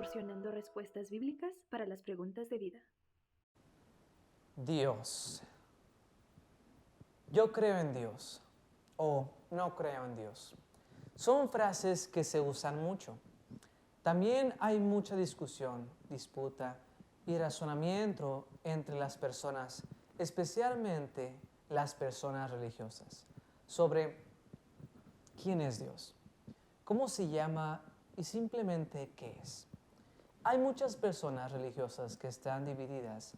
proporcionando respuestas bíblicas para las preguntas de vida. Dios. Yo creo en Dios o no creo en Dios. Son frases que se usan mucho. También hay mucha discusión, disputa y razonamiento entre las personas, especialmente las personas religiosas, sobre quién es Dios, cómo se llama y simplemente qué es. Hay muchas personas religiosas que están divididas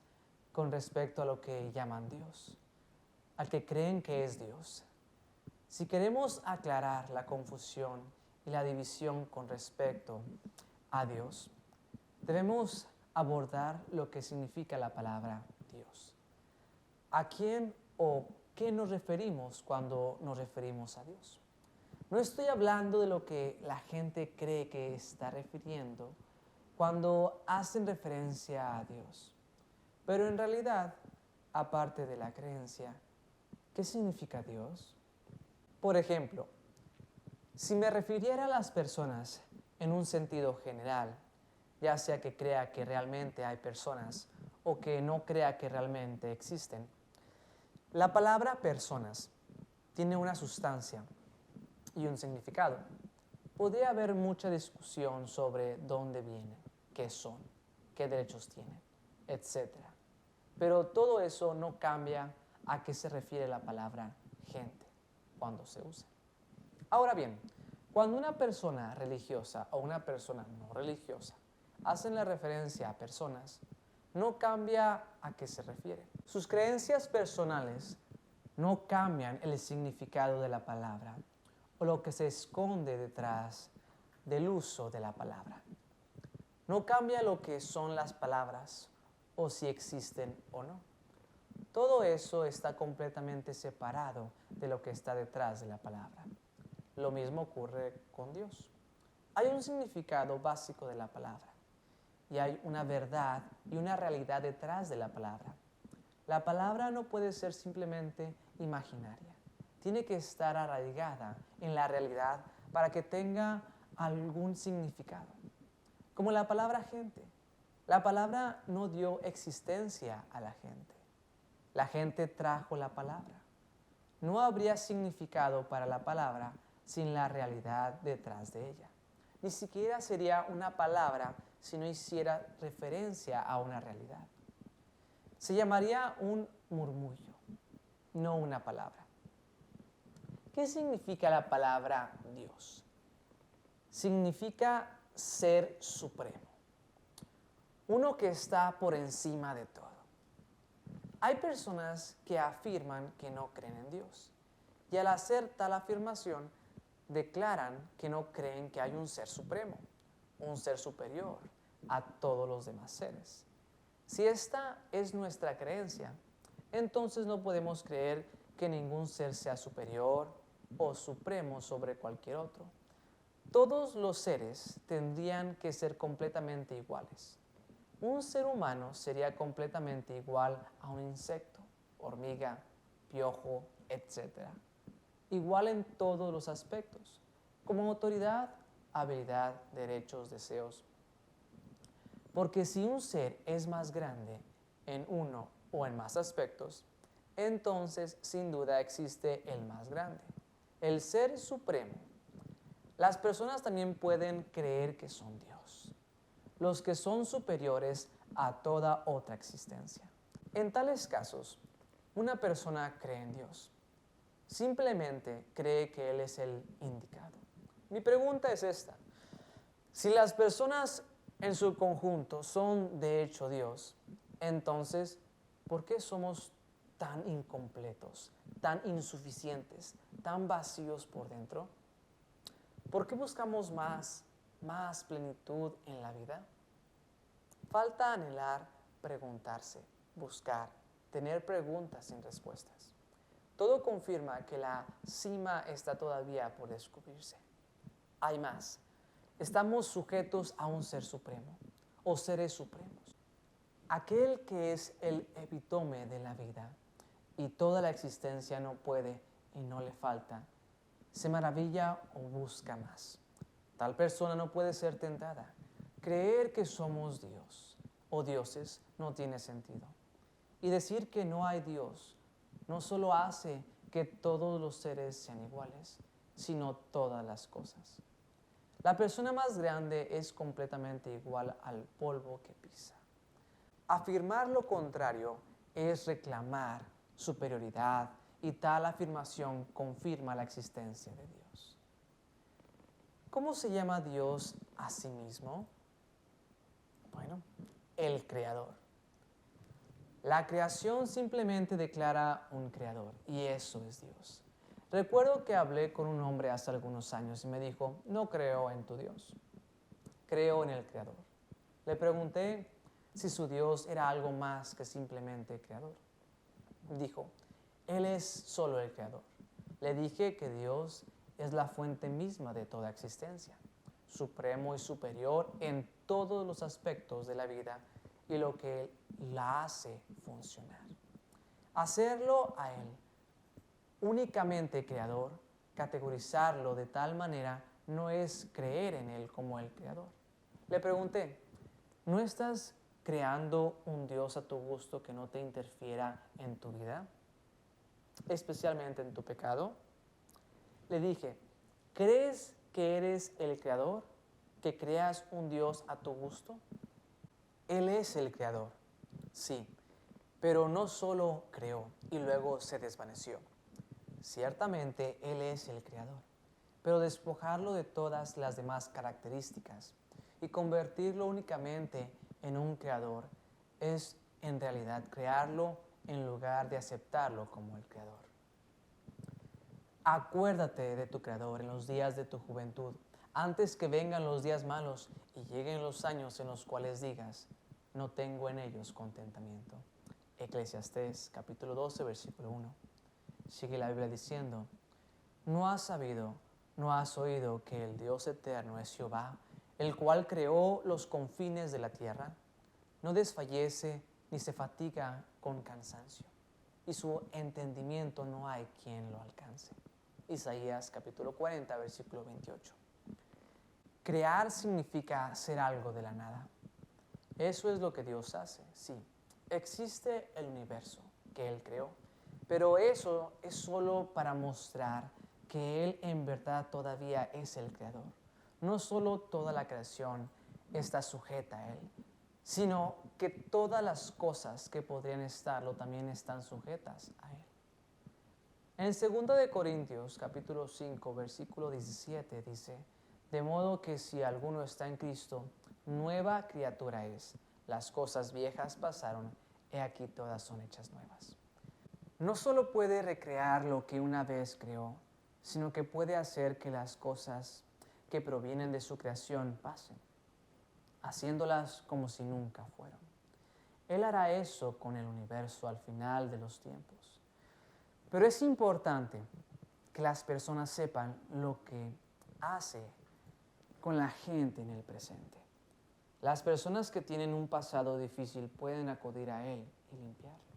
con respecto a lo que llaman Dios, al que creen que es Dios. Si queremos aclarar la confusión y la división con respecto a Dios, debemos abordar lo que significa la palabra Dios. ¿A quién o qué nos referimos cuando nos referimos a Dios? No estoy hablando de lo que la gente cree que está refiriendo cuando hacen referencia a Dios. Pero en realidad, aparte de la creencia, ¿qué significa Dios? Por ejemplo, si me refiriera a las personas en un sentido general, ya sea que crea que realmente hay personas o que no crea que realmente existen, la palabra personas tiene una sustancia y un significado. Podría haber mucha discusión sobre dónde vienen, qué son, qué derechos tienen, etc. Pero todo eso no cambia a qué se refiere la palabra gente cuando se usa. Ahora bien, cuando una persona religiosa o una persona no religiosa hacen la referencia a personas, no cambia a qué se refiere. Sus creencias personales no cambian el significado de la palabra o lo que se esconde detrás del uso de la palabra. No cambia lo que son las palabras o si existen o no. Todo eso está completamente separado de lo que está detrás de la palabra. Lo mismo ocurre con Dios. Hay un significado básico de la palabra y hay una verdad y una realidad detrás de la palabra. La palabra no puede ser simplemente imaginaria. Tiene que estar arraigada en la realidad para que tenga algún significado. Como la palabra gente. La palabra no dio existencia a la gente. La gente trajo la palabra. No habría significado para la palabra sin la realidad detrás de ella. Ni siquiera sería una palabra si no hiciera referencia a una realidad. Se llamaría un murmullo, no una palabra. ¿Qué significa la palabra Dios? Significa ser supremo, uno que está por encima de todo. Hay personas que afirman que no creen en Dios y al hacer tal afirmación declaran que no creen que hay un ser supremo, un ser superior a todos los demás seres. Si esta es nuestra creencia, entonces no podemos creer que ningún ser sea superior o supremo sobre cualquier otro. Todos los seres tendrían que ser completamente iguales. Un ser humano sería completamente igual a un insecto, hormiga, piojo, etc. Igual en todos los aspectos, como autoridad, habilidad, derechos, deseos. Porque si un ser es más grande en uno o en más aspectos, entonces sin duda existe el más grande, el ser supremo. Las personas también pueden creer que son Dios, los que son superiores a toda otra existencia. En tales casos, una persona cree en Dios. Simplemente cree que Él es el indicado. Mi pregunta es esta. Si las personas en su conjunto son de hecho Dios, entonces, ¿por qué somos tan incompletos, tan insuficientes, tan vacíos por dentro? ¿Por qué buscamos más plenitud en la vida? Falta anhelar, preguntarse, buscar, tener preguntas sin respuestas. Todo confirma que la cima está todavía por descubrirse. Hay más. Estamos sujetos a un ser supremo o seres supremos. Aquel que es el epítome de la vida y toda la existencia no puede y no le falta, se maravilla o busca más. Tal persona no puede ser tentada, Creer que somos Dios o dioses no tiene sentido. Y decir que no hay Dios no solo hace que todos los seres sean iguales, sino todas las cosas. La persona más grande es completamente igual al polvo que pisa. Afirmar lo contrario es reclamar superioridad y tal afirmación confirma la existencia de Dios. ¿Cómo se llama Dios a sí mismo? Bueno, el Creador. La creación simplemente declara un Creador y eso es Dios. Recuerdo que hablé con un hombre hace algunos años y me dijo, no creo en tu Dios, creo en el Creador. Le pregunté si su Dios era algo más que simplemente Creador. Dijo, Él es solo el Creador. Le dije que Dios es la fuente misma de toda existencia, supremo y superior en todos los aspectos de la vida y lo que la hace funcionar. Hacerlo a Él únicamente creador, categorizarlo de tal manera, no es creer en Él como el creador. Le pregunté, ¿no estás creando un Dios a tu gusto que no te interfiera en tu vida, especialmente en tu pecado? Le dije, ¿crees que eres el creador, que creas un Dios a tu gusto? Él es el creador, sí, pero no solo creó y luego se desvaneció. Ciertamente Él es el creador, pero despojarlo de todas las demás características y convertirlo únicamente en un creador es en realidad crearlo en lugar de aceptarlo como el creador. Acuérdate de tu creador en los días de tu juventud, antes que vengan los días malos y lleguen los años en los cuales digas, no tengo en ellos contentamiento. Eclesiastés capítulo 12, versículo 1. Sigue la Biblia diciendo, ¿no has sabido, no has oído que el Dios eterno es Jehová, el cual creó los confines de la tierra? No desfallece ni se fatiga con cansancio, y su entendimiento no hay quien lo alcance. Isaías capítulo 40, versículo 28. Crear significa hacer algo de la nada. Eso es lo que Dios hace, sí. Existe el universo que Él creó, pero eso es solo para mostrar que Él en verdad todavía es el creador. No solo toda la creación está sujeta a Él, sino que todas las cosas que podrían estarlo también están sujetas a Él. En 2 Corintios capítulo 5, versículo 17 dice, de modo que si alguno está en Cristo, nueva criatura es. Las cosas viejas pasaron, he aquí todas son hechas nuevas. No solo puede recrear lo que una vez creó, sino que puede hacer que las cosas que provienen de su creación pasen, haciéndolas como si nunca fueron. Él hará eso con el universo al final de los tiempos. Pero es importante que las personas sepan lo que hace con la gente en el presente. Las personas que tienen un pasado difícil pueden acudir a Él y limpiarlo.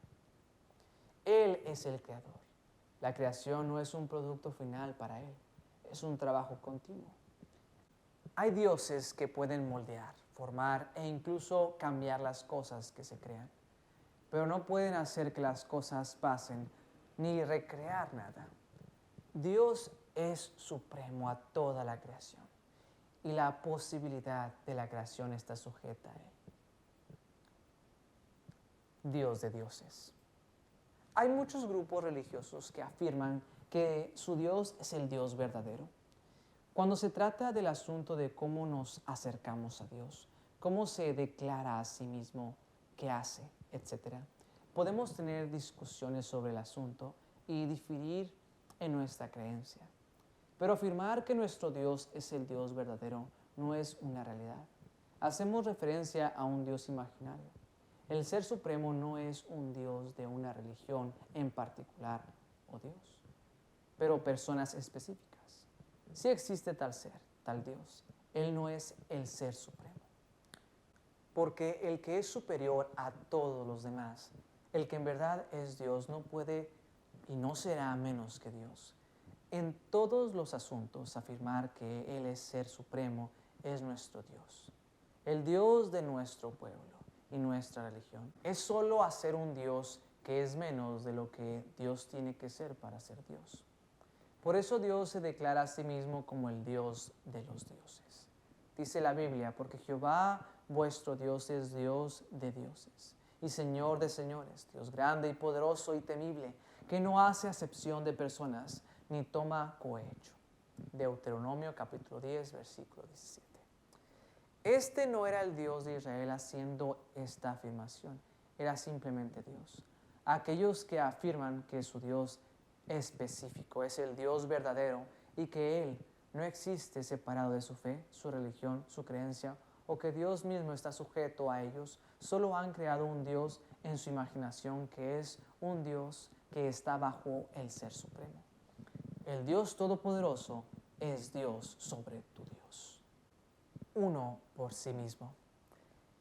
Él es el creador. La creación no es un producto final para Él, es un trabajo continuo. Hay dioses que pueden moldear, formar e incluso cambiar las cosas que se crean, pero no pueden hacer que las cosas pasen ni recrear nada. Dios es supremo a toda la creación y la posibilidad de la creación está sujeta a Él. Dios de dioses. Hay muchos grupos religiosos que afirman que su Dios es el Dios verdadero. Cuando se trata del asunto de cómo nos acercamos a Dios, cómo se declara a sí mismo, qué hace, etc., podemos tener discusiones sobre el asunto y diferir en nuestra creencia. Pero afirmar que nuestro Dios es el Dios verdadero no es una realidad. Hacemos referencia a un Dios imaginario. El Ser Supremo no es un Dios de una religión en particular o Dios, pero personas específicas. Sí existe tal ser, tal Dios. Él no es el Ser Supremo. Porque el que es superior a todos los demás, el que en verdad es Dios, no puede y no será menos que Dios. En todos los asuntos, afirmar que Él es Ser Supremo es nuestro Dios. el Dios de nuestro pueblo y nuestra religión, es solo hacer un Dios que es menos de lo que Dios tiene que ser para ser Dios. Por eso Dios se declara a sí mismo como el Dios de los dioses. Dice la Biblia, porque Jehová vuestro Dios es Dios de dioses y Señor de señores, Dios grande y poderoso y temible, que no hace acepción de personas ni toma cohecho. Deuteronomio capítulo 10, versículo 17. Este no era el Dios de Israel haciendo esta afirmación, era simplemente Dios. Aquellos que afirman que su Dios específico es el Dios verdadero y que Él no existe separado de su fe, su religión, su creencia, o que Dios mismo está sujeto a ellos, solo han creado un Dios en su imaginación que es un Dios que está bajo el Ser Supremo. El Dios Todopoderoso es Dios sobre tu Dios. Uno por sí mismo.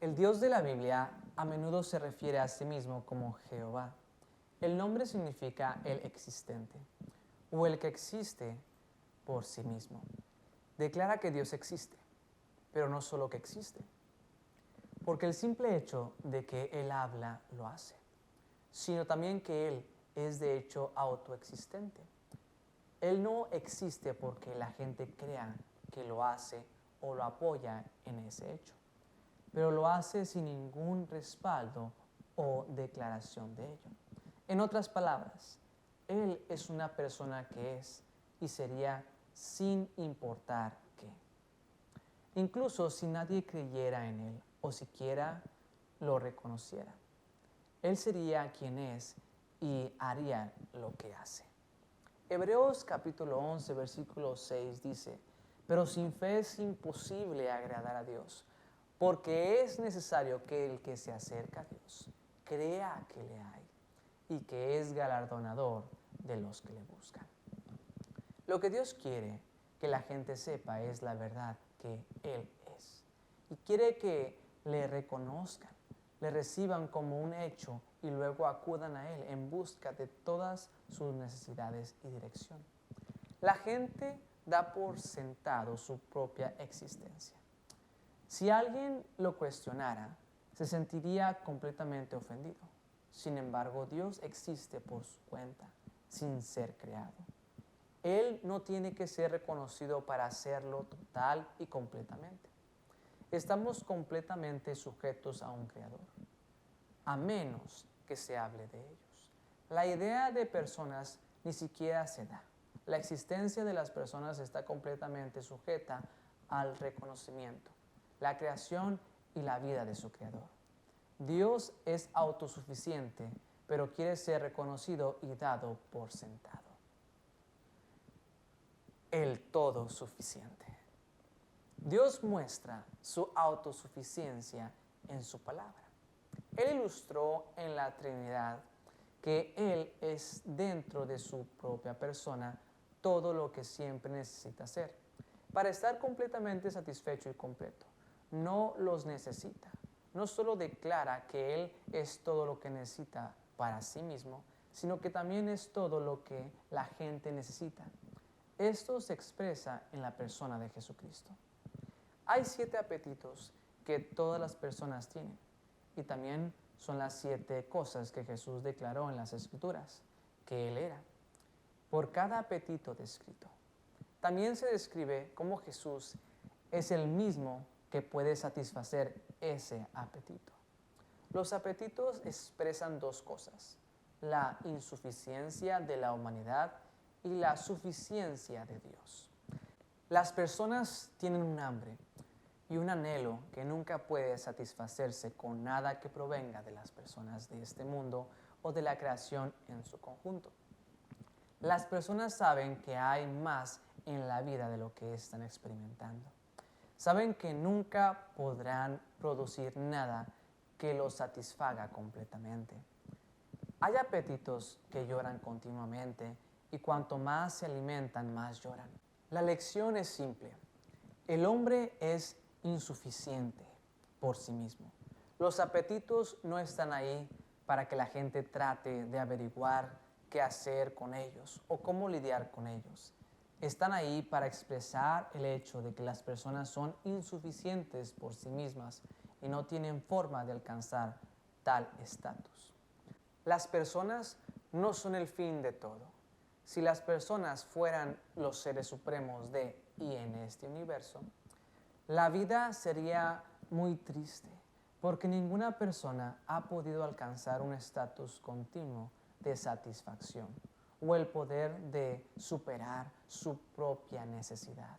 El Dios de la Biblia a menudo se refiere a sí mismo como Jehová. El nombre significa el existente o el que existe por sí mismo. Declara que Dios existe, pero no solo que existe, porque el simple hecho de que Él habla lo hace, sino también que Él es de hecho autoexistente. Él no existe porque la gente crea que lo hace o lo apoya en ese hecho, pero lo hace sin ningún respaldo o declaración de ello. En otras palabras, Él es una persona que es y sería sin importar qué. Incluso si nadie creyera en Él o siquiera lo reconociera, Él sería quien es y haría lo que hace. Hebreos capítulo 11, versículo 6 dice, pero sin fe es imposible agradar a Dios, porque es necesario que el que se acerca a Dios crea que le hay y que es galardonador de los que le buscan. Lo que Dios quiere que la gente sepa es la verdad que Él es. Y quiere que le reconozcan, le reciban como un hecho y luego acudan a Él en busca de todas sus necesidades y dirección. La gente da por sentado su propia existencia. Si alguien lo cuestionara, se sentiría completamente ofendido. Sin embargo, Dios existe por su cuenta, sin ser creado. Él no tiene que ser reconocido para hacerlo total y completamente. Estamos completamente sujetos a un creador, a menos que se hable de ellos. La idea de personas ni siquiera se da. La existencia de las personas está completamente sujeta al reconocimiento, la creación y la vida de su creador. Dios es autosuficiente, pero quiere ser reconocido y dado por sentado. El todo suficiente. Dios muestra su autosuficiencia en su palabra. Él ilustró en la Trinidad que Él es dentro de su propia persona todo lo que siempre necesita ser, para estar completamente satisfecho y completo. No los necesita. No solo declara que Él es todo lo que necesita para sí mismo, sino que también es todo lo que la gente necesita. Esto se expresa en la persona de Jesucristo. Hay 7 apetitos que todas las personas tienen y también son las 7 cosas que Jesús declaró en las Escrituras que Él era, por cada apetito descrito. También se describe cómo Jesús es el mismo que puede satisfacer ese apetito. Los apetitos expresan 2 cosas, la insuficiencia de la humanidad y la suficiencia de Dios. Las personas tienen un hambre y un anhelo que nunca puede satisfacerse con nada que provenga de las personas de este mundo o de la creación en su conjunto. Las personas saben que hay más en la vida de lo que están experimentando. Saben que nunca podrán producir nada que los satisfaga completamente. Hay apetitos que lloran continuamente y cuanto más se alimentan, más lloran. La lección es simple. El hombre es insuficiente por sí mismo. Los apetitos no están ahí para que la gente trate de averiguar qué hacer con ellos o cómo lidiar con ellos. Están ahí para expresar el hecho de que las personas son insuficientes por sí mismas y no tienen forma de alcanzar tal estatus. Las personas no son el fin de todo. Si las personas fueran los seres supremos de y en este universo, la vida sería muy triste, porque ninguna persona ha podido alcanzar un estatus continuo de satisfacción o el poder de superar su propia necesidad.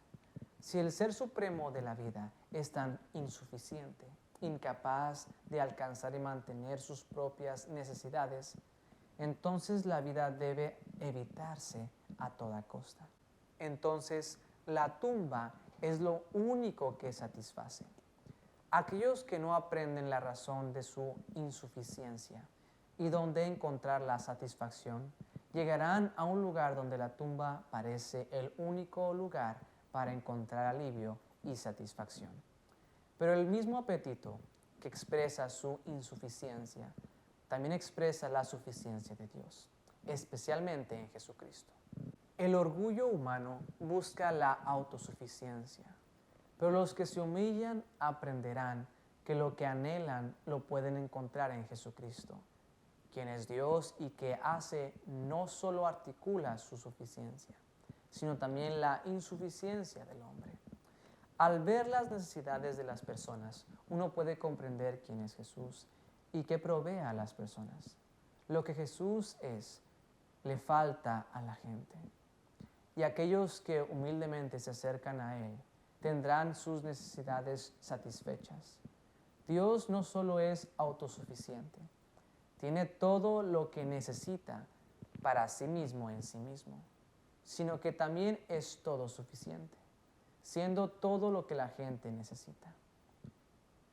Si el Ser Supremo de la vida es tan insuficiente, incapaz de alcanzar y mantener sus propias necesidades, entonces la vida debe evitarse a toda costa. Entonces la tumba es lo único que satisface. Aquellos que no aprenden la razón de su insuficiencia y dónde encontrar la satisfacción, llegarán a un lugar donde la tumba parece el único lugar para encontrar alivio y satisfacción. Pero el mismo apetito que expresa su insuficiencia también expresa la suficiencia de Dios, especialmente en Jesucristo. El orgullo humano busca la autosuficiencia, pero los que se humillan aprenderán que lo que anhelan lo pueden encontrar en Jesucristo, quien es Dios y que hace no solo articula su suficiencia, sino también la insuficiencia del hombre. Al ver las necesidades de las personas, uno puede comprender quién es Jesús y qué provee a las personas. Lo que Jesús es, le falta a la gente. Y aquellos que humildemente se acercan a Él tendrán sus necesidades satisfechas. Dios no solo es autosuficiente, tiene todo lo que necesita para sí mismo en sí mismo, sino que también es todo suficiente, siendo todo lo que la gente necesita.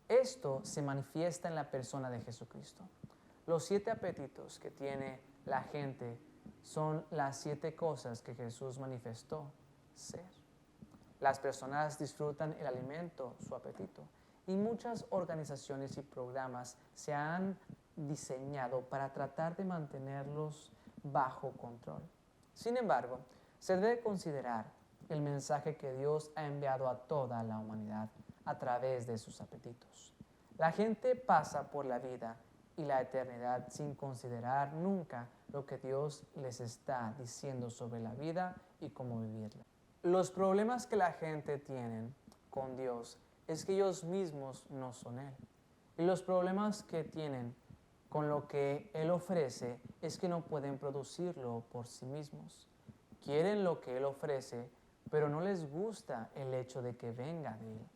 Esto se manifiesta en la persona de Jesucristo. Los 7 apetitos que tiene la gente son las 7 cosas que Jesús manifestó ser. Las personas disfrutan el alimento, su apetito, y muchas organizaciones y programas se han diseñado para tratar de mantenerlos bajo control. Sin embargo, se debe considerar el mensaje que Dios ha enviado a toda la humanidad a través de sus apetitos. La gente pasa por la vida y la eternidad sin considerar nunca lo que Dios les está diciendo sobre la vida y cómo vivirla. Los problemas que la gente tiene con Dios es que ellos mismos no son Él. Y los problemas que tienen con lo que Él ofrece es que no pueden producirlo por sí mismos. Quieren lo que Él ofrece, pero no les gusta el hecho de que venga de Él.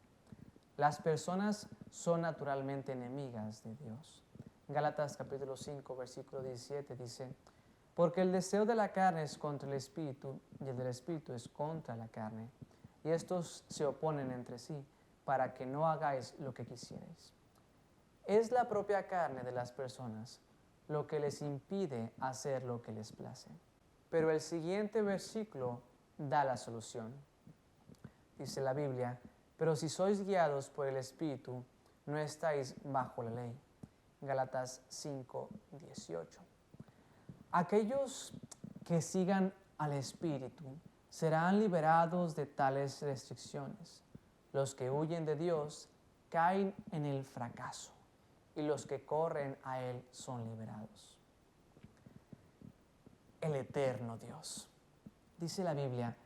Las personas son naturalmente enemigas de Dios. Gálatas capítulo 5, versículo 17 dice: porque el deseo de la carne es contra el espíritu y el del espíritu es contra la carne. Y estos se oponen entre sí para que no hagáis lo que quisierais. Es la propia carne de las personas lo que les impide hacer lo que les place. Pero el siguiente versículo da la solución. Dice la Biblia: pero si sois guiados por el Espíritu, no estáis bajo la ley. Gálatas 5, 18. Aquellos que sigan al Espíritu serán liberados de tales restricciones. Los que huyen de Dios caen en el fracaso y los que corren a Él son liberados. El eterno Dios. Dice la Biblia: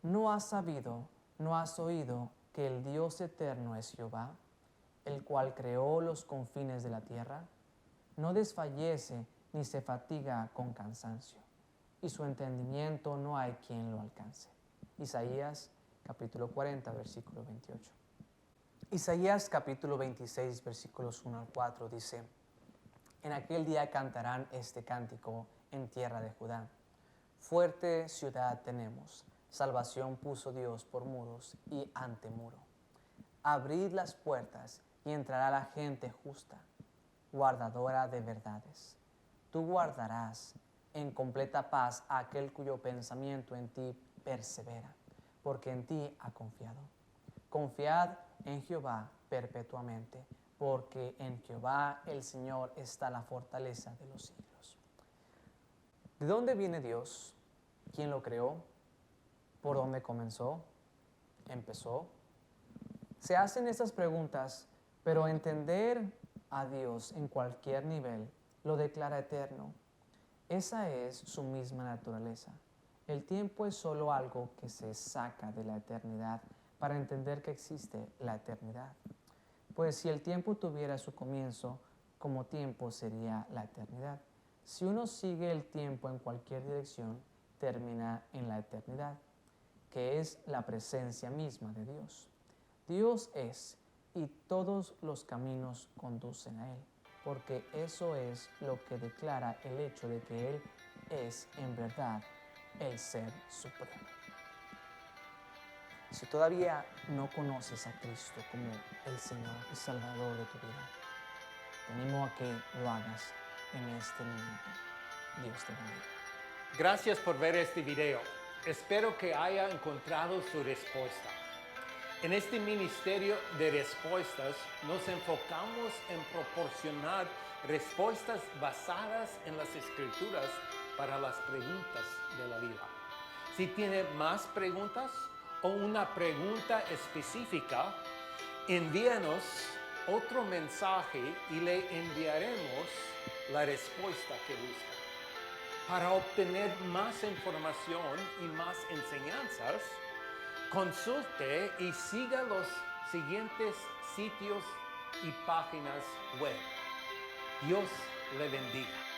¿no has sabido, no has oído que el Dios eterno es Jehová, el cual creó los confines de la tierra? No desfallece ni se fatiga con cansancio, y su entendimiento no hay quien lo alcance. Isaías capítulo 40, versículo 28. Isaías capítulo 26, versículos 1 al 4 dice: en aquel día cantarán este cántico en tierra de Judá. Fuerte ciudad tenemos, salvación puso Dios por muros y ante muro. Abrid las puertas y entrará la gente justa, guardadora de verdades. Tú guardarás en completa paz a aquel cuyo pensamiento en ti persevera, porque en ti ha confiado. Confiad en Jehová perpetuamente, porque en Jehová el Señor está la fortaleza de los siglos. ¿De dónde viene Dios? ¿Quién lo creó? ¿Por dónde comenzó? ¿Empezó? Se hacen estas preguntas, pero entender a Dios en cualquier nivel lo declara eterno. Esa es su misma naturaleza. El tiempo es solo algo que se saca de la eternidad para entender que existe la eternidad. Pues si el tiempo tuviera su comienzo, como tiempo sería la eternidad. Si uno sigue el tiempo en cualquier dirección, termina en la eternidad, que es la presencia misma de Dios. Dios es, y todos los caminos conducen a Él, porque eso es lo que declara el hecho de que Él es, en verdad, el Ser Supremo. Si todavía no conoces a Cristo como el Señor y Salvador de tu vida, te animo a que lo hagas en este momento. Dios te bendiga. Gracias por ver este video. Espero que haya encontrado su respuesta. En este ministerio de respuestas nos enfocamos en proporcionar respuestas basadas en las Escrituras para las preguntas de la vida. Si tiene más preguntas o una pregunta específica, envíanos otro mensaje y le enviaremos la respuesta que busca. Para obtener más información y más enseñanzas, consulte y siga los siguientes sitios y páginas web. Dios le bendiga.